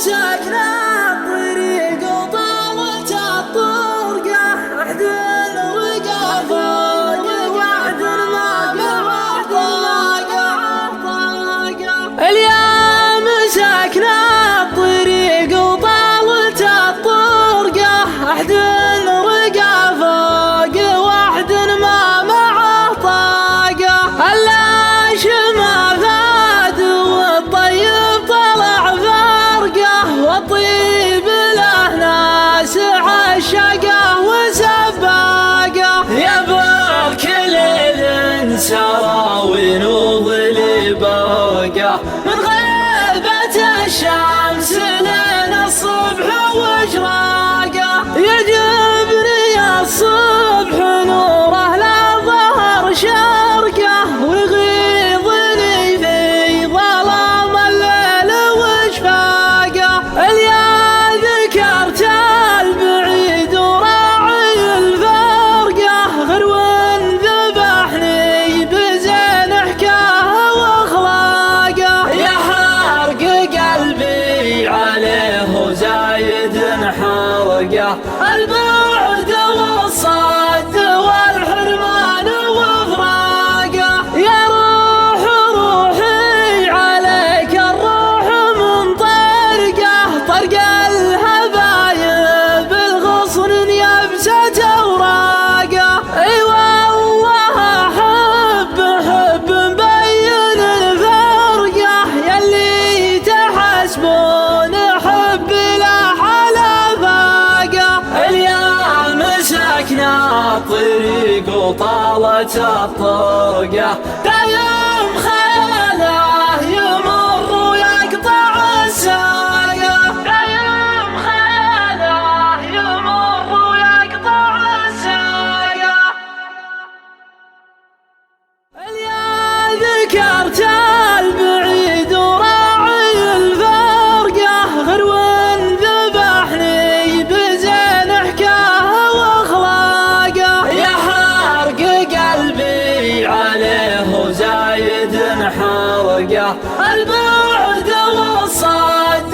مسكنا الطريق وطالت الطرقة، عهد الرقا فوق وعد ما طاقة. اليوم مسكنا الطريق وطالت الطرقة، عهد الرقا فوق وعد ما معه طاقة. اللاش ما فاد والطيب طلع فرقه، والطيب له ناس عشقه وسباقه. يبغى كل الانسرى ونوض لبرقه، من غيبة الشمس لين الصبح واشراقه. يجبني الصبح نوره لا ظهر شرقه، ويغيظني في ظلام الليل وشفاقه. اليا ذكرت البعيد وراعي الفرقه، غرو ذبحني بزين حكاه واخلاقه. يحرق قلبي عليه وزايد حرقه، البعد والصد والحرمان وفراقه. يا روح روحي عليك الروح منطرقه، طرق الهبايب الغصن يبسة اوراقه. اي والله احب مبين الفرقه، يلي تحسبون حب لا حلا فاقه. اليوم مسكنا الطريق وطالت الطرقه، دايم خياله يمر ويقطع الساقه. دايم خياله يمر ويقطع الساقه. اليا ذكرت البعيد وراعي الفرقه، غرو ذبحني بزين حكاه واخلاقه. يحرق قلبي عليه وزايد حرقه، البعد والصد